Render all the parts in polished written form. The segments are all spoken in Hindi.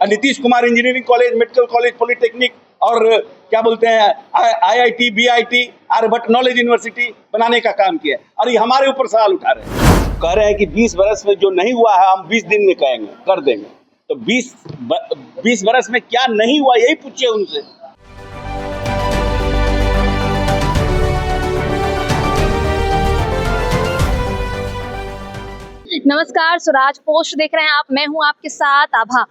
Nitish Kumar engineering college, medical college, polytechnic और क्या बोलते हैं IIT, BIT, Aryabhatta knowledge university बनाने का काम किया और ये हमारे ऊपर सवाल उठा रहे हैं। कह रहे हैं कि 20 बरस में जो नहीं हुआ है हम 20 दिन में कहेंगे, कर देंगे। तो 20 बरस में क्या नहीं हुआ यही पूछिए उनसे। नमस्कार, स्वराज पोस्ट देख रहे हैं आप। मैं हूं आपके साथ आभा।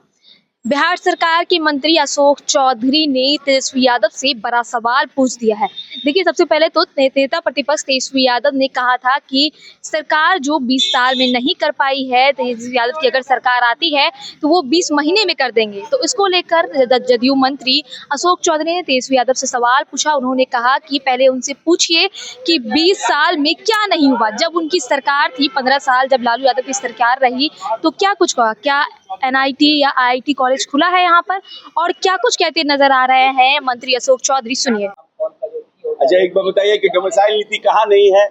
बिहार सरकार के मंत्री अशोक चौधरी ने तेजस्वी यादव से बड़ा सवाल पूछ दिया है। देखिए, सबसे पहले तो नेता प्रतिपक्ष तेजस्वी यादव ने कहा था कि सरकार जो 20 साल में नहीं कर पाई है, तेजस्वी यादव की अगर सरकार आती है तो वो 20 महीने में कर देंगे। तो इसको लेकर जदयू मंत्री अशोक चौधरी ने तेजस्वी यादव से सवाल पूछा। उन्होंने कहा कि पहले उनसे पूछिए कि 20 साल में क्या नहीं हुआ। जब उनकी सरकार थी 15 साल, जब लालू यादव की सरकार रही तो क्या कुछ कहा, क्या NIT या IIT कॉलेज खुला है यहाँ पर, और क्या कुछ कहते नजर आ रहे हैं मंत्री अशोक चौधरी, सुनिए। अच्छा, एक बात बताइए कि डोमिसाइल नीति कहाँ नहीं है?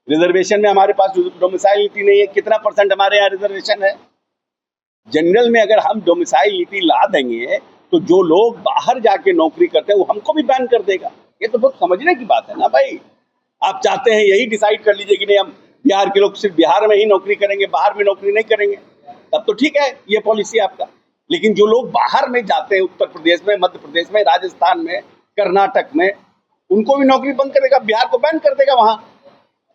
रिजर्वेशन में हमारे पास डोमिसाइल नीति नहीं है। कितना % हमारे यहाँ रिजर्वेशन है? जनरल में अगर हम डोमिसाइल नीति ला देंगे तो जो लोग बाहर जाके नौकरी करते हैं वो हमको भी बैन कर देगा। ये तो बहुत समझने की बात है ना भाई। आप चाहते हैं यही डिसाइड कर लीजिए कि नहीं, हम बिहार के लोग सिर्फ बिहार में ही नौकरी करेंगे, बाहर में नौकरी नहीं करेंगे, तब तो ठीक है ये पॉलिसी आपका। लेकिन जो लोग बाहर में जाते हैं, उत्तर प्रदेश में, मध्य प्रदेश में, राजस्थान में, कर्नाटक में, उनको भी नौकरी बंद करेगा, बिहार को बैन कर देगा वहां।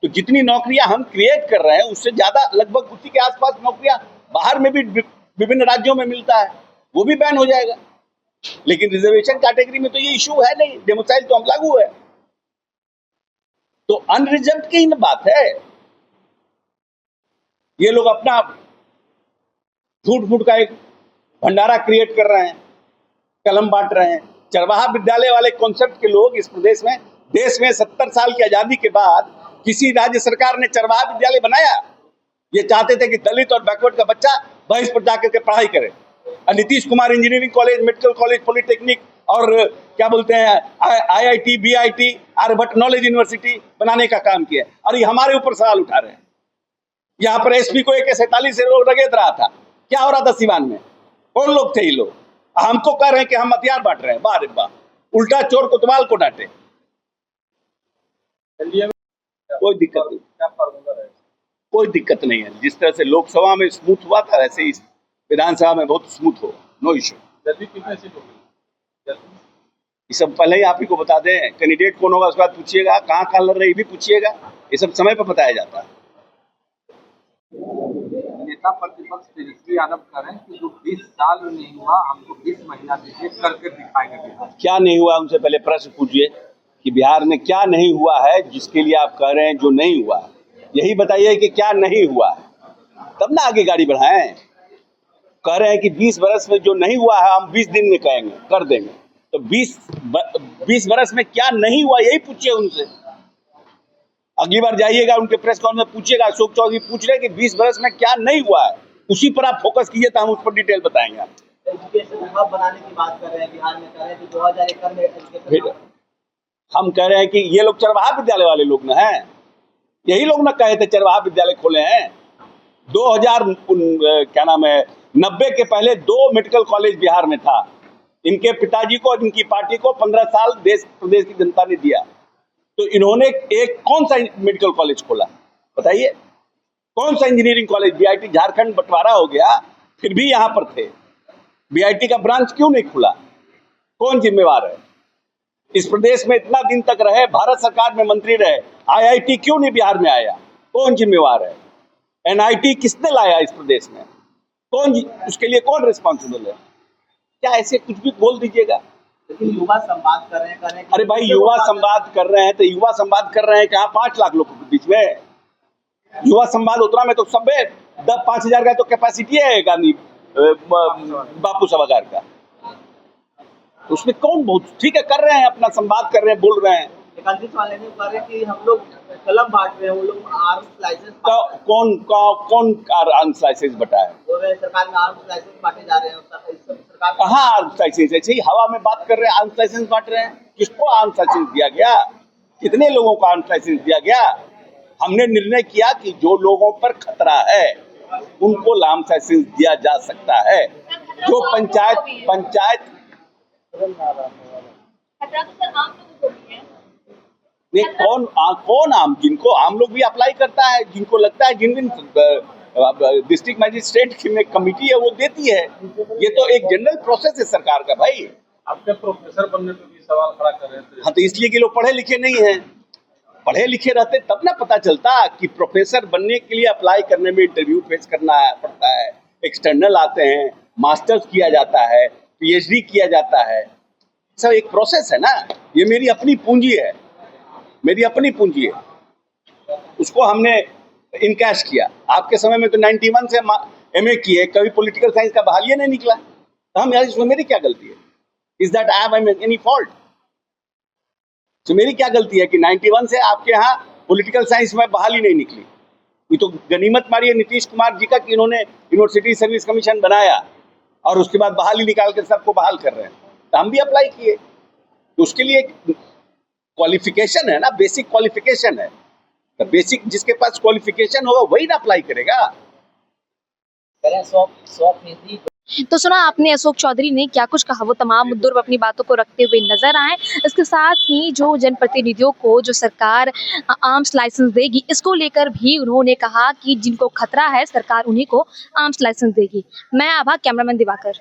तो जितनी नौकरियां हम क्रिएट कर रहे हैं उससे ज्यादा, लगभग उसी के आसपास नौकरियां बाहर में भी विभिन्न राज्यों में मिलता है, वो भी बैन हो जाएगा। लेकिन रिजर्वेशन कैटेगरी में तो ये इशू है नहीं, डोमिसाइल तो हम लागू है। तो अनरिजर्व की बात है। ये लोग अपना झूठ का एक भंडारा क्रिएट कर रहे हैं, कलम बांट रहे हैं। चरवाहा विद्यालय वाले कॉन्सेप्ट के लोग इस प्रदेश में, देश में 70 साल की आजादी के बाद किसी राज्य सरकार ने चरवाहा विद्यालय बनाया? ये चाहते थे कि दलित और बैकवर्ड का बच्चा बहिष्ठ पर जाकर के पढ़ाई करे। Nitish Kumar engineering college, medical college, polytechnic और क्या बोलते हैं IIT, BIT, Aryabhatta knowledge university बनाने का काम किया और ये हमारे ऊपर सवाल उठा रहे हैं। यहाँ पर SP को AK-47 से लोग रगेद रहा था। क्या हो रहा था सिवान में? कौन लोग थे ये लोग? हमको कह रहे हैं कि हम हथियार बांट रहे हैं। वाह रे वाह, उल्टा चोर कोतवाल को डांटे। कोई दिक्कत नहीं, कोई दिक्कत नहीं है। जिस तरह से लोकसभा में स्मूथ हुआ था वैसे ही विधानसभा में बहुत स्मूथ हो, नो इश्यू। ये सब पहले ही आप ही को बता दें, कैंडिडेट कौन होगा उसके बाद पूछिएगा, कहाँ लड़ रहे भी पूछिएगा। ये सब समय पर बताया जाता है। नेता प्रतिपक्ष तेजस्वी यादव कह रहे हैं कि जो 20 साल में नहीं हुआ हमको 20 महीना दीजिए, करके दिखाएंगे। क्या नहीं हुआ उनसे पहले प्रश्न पूछिए कि बिहार में क्या नहीं हुआ है जिसके लिए आप कह रहे हैं जो नहीं हुआ है, यही बताइए कि क्या नहीं हुआ है, तब ना आगे गाड़ी बढ़ाएं। कह रहे हैं कि 20 बरस में जो नहीं हुआ है हम 20 दिन में कहेंगे, कर देंगे। तो 20 बरस में क्या नहीं हुआ यही पूछिए उनसे। अगली बार जाइएगा उनके प्रेस कॉन्फ्रेंस में पूछिएगा, अशोक चौधरी पूछ रहे कि 20 बरस में क्या नहीं हुआ है, उसी पर आप फोकस कीजिए तो हम उस पर डिटेल बताएंगे। एजुकेशन हब बनाने की बात कर रहे हैं, बिहार में कर रहे हैं कि 2000 एकड़ में एजुकेशन। हम कह रहे हैं कि ये लोग चरवाहा विद्यालय वाले लोग ना हैं, यही लोग ना कहे थे चरवाहा विद्यालय खोले हैं। 90 के पहले 2 मेडिकल कॉलेज बिहार में था। इनके पिताजी को और इनकी पार्टी को 15 साल देश प्रदेश की जनता ने दिया, तो इन्होंने एक कौन सा मेडिकल कॉलेज खोला बताइए? कौन सा इंजीनियरिंग कॉलेज? BIT झारखंड बंटवारा हो गया, फिर भी यहाँ पर थे। BIT का ब्रांच क्यों नहीं खुला? कौन जिम्मेवार है? इस प्रदेश में इतना दिन तक रहे, भारत सरकार में मंत्री रहे, IIT क्यों नहीं बिहार में आया? कौन जिम्मेवार है? NIT किसने लाया इस प्रदेश में? उसके लिए कौन रिस्पॉन्सिबल है? क्या ऐसे कुछ भी बोल दीजिएगा? लेकिन युवा संवाद कर रहे हैं। अरे भाई, युवा संवाद कर रहे हैं तो युवा संवाद कर रहे हैं कहाँ 5 लाख लोगों के बीच में? युवा संवाद उतना में तो सब 5,000 का तो कैपेसिटी है गांधी बापू सभागार का। तो उसमें कौन बहुत ठीक है कर रहे हैं, अपना संवाद कर रहे हैं, बोल रहे हैं। वाले ने कह रहे हैं कि हम लोग कलम बांट रहे हैं, वो लोग आर्म्स लाइसेंस कौन आर्म्स लाइसेंस बटा है? सरकार में आर्म्स लाइसेंस बांटे जा रहे हैं। कहाँ आर्म्स लाइसेंस? ऐसे ही हवा में बात कर रहे हैं, आर्म्स लाइसेंस बांट रहे हैं। किसको आर्म्स लाइसेंस दिया गया? कितने लोगों को आर्म्स लाइसेंस दिया गया? हमने निर्णय किया कि जो लोगों पर खतरा है उनको आर्म्स लाइसेंस दिया जा सकता है। जो पंचायत खतरा तो सर आम लोगों को भी है। नहीं, कौन आम, जिनको आम लोग भी अप्लाई करता है, जिनको लगता है जिन डिस्ट्रिक्ट मजिस्ट्रेट में कमिटी है वो देती है। ये तो एक जनरल प्रोसेस है सरकार का भाई। आपके प्रोफेसर बनने पे भी सवाल खड़ा कर रहे थे। हाँ, तो इसलिए कि लोग पढ़े लिखे नहीं हैं। पढ़े लिखे रहते तब ना पता चलता कि प्रोफेसर बनने के लिए अप्लाई करने में इंटरव्यू फेस करना पड़ता है, एक्सटर्नल आते हैं, मास्टर्स किया जाता है, पीएचडी किया जाता है, सब एक प्रोसेस है ना। ये मेरी अपनी पूंजी है, मेरी अपनी पूंजी है, उसको हमने इनकैश किया। आपके समय में तो 91 से एमए किए, कभी पॉलिटिकल साइंस का बहालिया नहीं निकला, तो हम यार इसमें मेरी क्या गलती है? Is that I have any fault? तो मेरी क्या गलती है कि 91 से आपके यहाँ पॉलिटिकल साइंस में बहाली नहीं निकली? ये तो गनीमत मारी है नीतीश कुमार जी का कि इन्होंने यूनिवर्सिटी सर्विस कमीशन बनाया और उसके बाद बहाली निकाल कर सबको बहाल कर रहे हैं। तो हम भी अप्लाई किए, तो उसके लिए क्वालिफिकेशन है ना, बेसिक क्वालिफिकेशन है। तो बेसिक जिसके पास क्वालिफिकेशन होगा वही ना अप्लाई करेगा। 100% तो सुना आपने अशोक चौधरी ने क्या कुछ कहा, वो तमाम मुद्दों पर अपनी बातों को रखते हुए नजर आए। इसके साथ ही जो जनप्रतिनिधियों को जो सरकार आर्म्स लाइसेंस देगी, इसको लेकर भी उन्होंने कहा कि जिनको खतरा है सरकार उन्हीं को आर्म्स लाइसेंस देगी। मैं आभा, कैमरामैन दिवाकर।